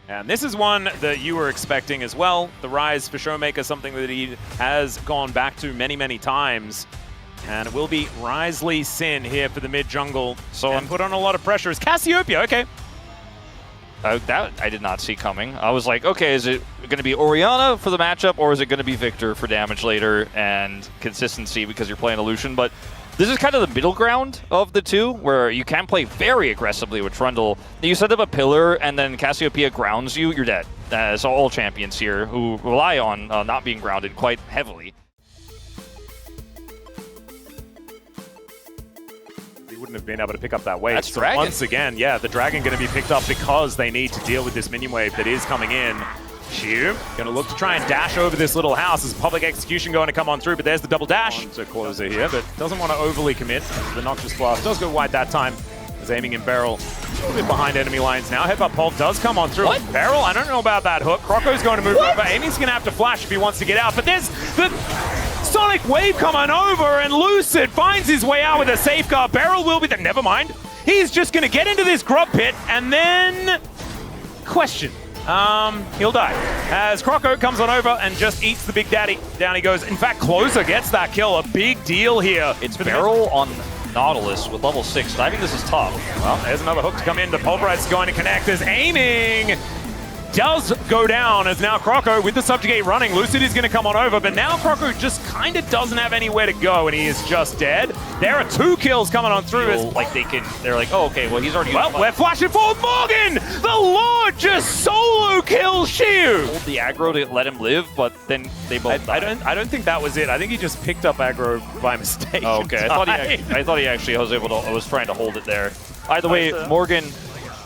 And this is one that you were expecting as well. The rise for Showmaker, something that he has gone back to many, many times. And it will be Risley Sin here for the mid jungle. So and put on a lot of pressure. Is Cassiopeia, okay. That I did not see coming. I was like, okay, is it going to be Orianna for the matchup, or is it going to be Victor for damage later and consistency because you're playing Illusion? But this is kind of the middle ground of the two, where you can play very aggressively with Trundle. You set up a pillar, and then Cassiopeia grounds you, you're dead. So all champions here who rely on not being grounded quite heavily. He wouldn't have been able to pick up that wave. That's so Dragon. Once again, yeah, the Dragon going to be picked up because they need to deal with this minion wave that is coming in. Shu going to look to try and dash over this little house. There's public execution going to come on through, but there's the double dash. To closer here, but doesn't want to overly commit. The Noxious Blast does go wide that time. Is aiming in barrel. A little bit behind enemy lines now. Headbutt Pulp does come on through. What? Barrel, I don't know about that hook. Croco's going to move over. Aiming's going to have to flash if he wants to get out, but there's the Sonic Wave coming over, and Lucid finds his way out with a safeguard. Barrel will be there. Never mind. He's just going to get into this grub pit, and then... Question. He'll die. As Croco comes on over and just eats the Big Daddy. Down he goes. In fact, Closer gets that kill. A big deal here. It's Barrel on Nautilus with level 6. I think this is tough. Well, there's another hook to come in. The Pulverize is going to connect as aiming does go down as now Croco with the Subjugate running. Lucid is going to come on over, but now Croco just kind of doesn't have anywhere to go, and he is just dead. There are 2 kills coming on through. Like they're like, oh, okay, well, he's already... Well, we're flashing forward. Morgan! The Lord just solo kills Shiu! Hold the aggro to let him live, but then they both died. I don't think that was it. I think he just picked up aggro by mistake. Oh, okay. I thought he actually was trying to hold it there. Either way, Morgan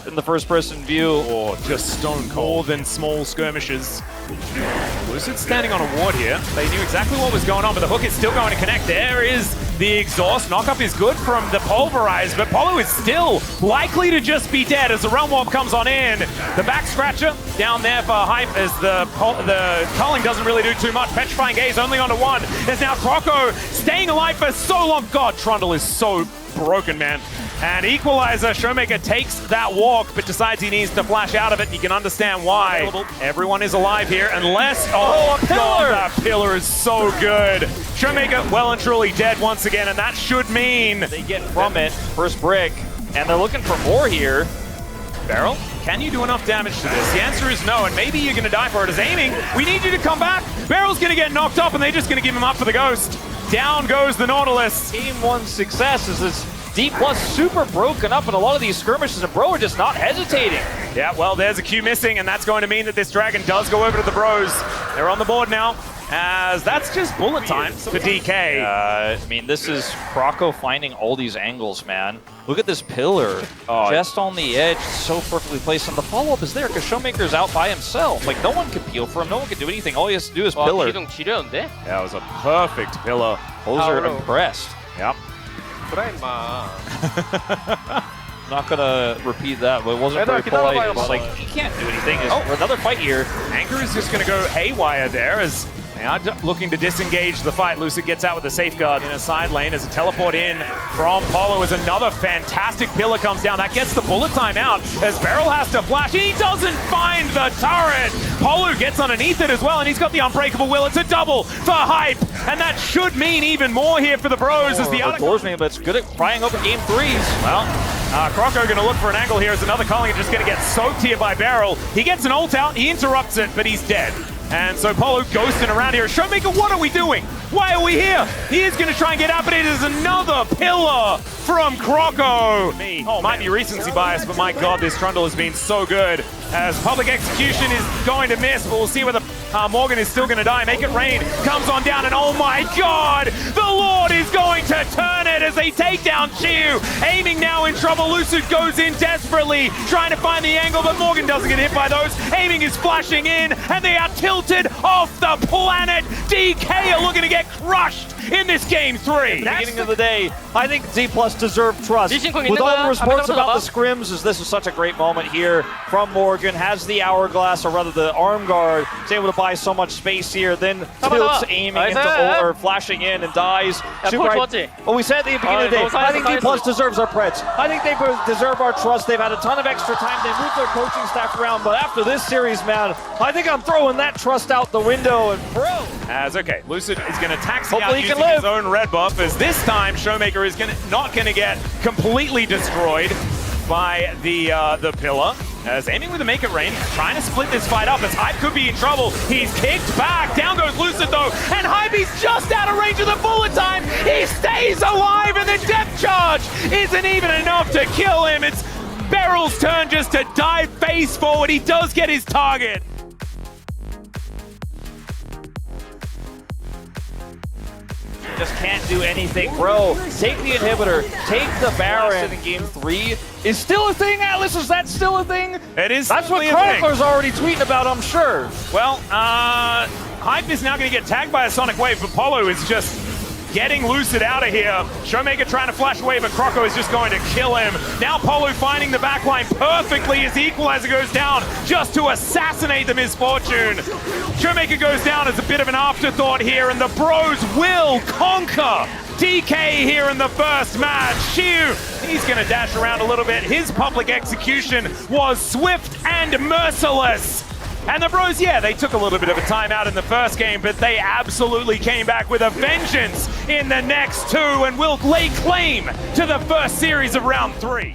in the first-person view. Or just stone cold and small skirmishes. Lucid standing on a ward here. They knew exactly what was going on, but the hook is still going to connect. There is the exhaust. Knockup is good from the Pulverize, but Polo is still likely to just be dead as the Realm Warp comes on in. The back scratcher down there for hype as the culling doesn't really do too much. Petrifying Gaze only onto 1. There's now Croco staying alive for so long. God, Trundle is so broken, man. And Equalizer, Showmaker takes that walk, but decides he needs to flash out of it. You can understand why. Everyone is alive here, unless... Oh, a pillar! God, that pillar is so good. Showmaker well and truly dead once again, and that should mean... They get from it, first brick, and they're looking for more here. Barrel, can you do enough damage to this? The answer is no, and maybe you're going to die for it. As aiming, we need you to come back. Barrel's going to get knocked up, and they're just going to give him up for the ghost. Down goes the Nautilus. Team 1 success is this D+ super broken up, and a lot of these skirmishes, and Bro are just not hesitating. Yeah, well, there's a Q missing, and that's going to mean that this Dragon does go over to the Bros. They're on the board now, as that's just bullet time for DK. I mean, this is Croco finding all these angles, man. Look at this pillar, just on the edge, so perfectly placed, and the follow-up is there, because Showmaker's out by himself. Like, no one can peel for him, no one can do anything. All he has to do is pillar. Yeah, it was a perfect pillar. Those are impressed. Yep. Not gonna repeat that, but it wasn't very polite. It was like, he can't do anything. There's another fight here. Anchor is just gonna go haywire there as they are looking to disengage the fight. Lucid gets out with the safeguard in a side lane as a teleport in from Polo as another fantastic pillar comes down. That gets the bullet time out as Barrel has to flash. He doesn't find the turret. Polo gets underneath it as well, and he's got the Unbreakable Will. It's a double for hype, and that should mean even more here for the Bros as the other... But it's good at frying open game 3s. Well, Croco going to look for an angle here as another calling just going to get soaked here by Barrel. He gets an ult out, he interrupts it, but he's dead. And so Polo ghosting around here. Showmaker, what are we doing? Why are we here? He is going to try and get up, but it is another pillar from Croco. Might be recency bias, but my God, this Trundle has been so good. As public execution is going to miss, but we'll see whether Morgan is still going to die. Make it rain. Comes on down, and oh my God, the Lord is going to turn it as they take down Chiu. Aiming now in trouble. Lucid goes in desperately, trying to find the angle, but Morgan doesn't get hit by those. Aiming is flashing in, and they are tilted off the planet. DK are looking to get crushed in this game 3. At the beginning of the day, I think D+ deserved trust. With all the reports about the scrims, this is such a great moment here from Morgan. Has the hourglass, or rather the arm guard, is able to buy so much space here. Then tilts aiming into or flashing in and dies. Well, we said at the beginning of the day, I think D+ deserves our preds. I think they deserve our trust. They've had a ton of extra time. They moved their coaching staff around, but after this series, man, I think I'm throwing that trust out the window. And bro, as okay, Lucid is going to taxi out using his own red buff, as this time Showmaker is not going to get completely destroyed by the pillar. As aiming with the make it rain, trying to split this fight up as Hype could be in trouble. He's kicked back. Down goes Lucid though, and Hype's just out of range of the bullet time. He stays alive, and the depth charge isn't even enough to kill him. It's Beryl's turn just to dive face forward. He does get his target. Just can't do anything, bro. Take the inhibitor, take the Baron in game 3. Is still a thing, Atlas? Is that still a thing? It is. That's what Chronicler's already tweeting about, I'm sure. Well, Hype is now going to get tagged by a Sonic Wave, but Polo is just getting Lucid out of here. Showmaker trying to flash away, but Croco is just going to kill him. Now Polo finding the backline perfectly as the Equalizer goes down just to assassinate the Misfortune. Showmaker goes down as a bit of an afterthought here, and the Bros will conquer DK here in the first match. Shiu, he's going to dash around a little bit. His public execution was swift and merciless. And the Bros, yeah, they took a little bit of a timeout in the first game, but they absolutely came back with a vengeance in the next two and will lay claim to the first series of round 3.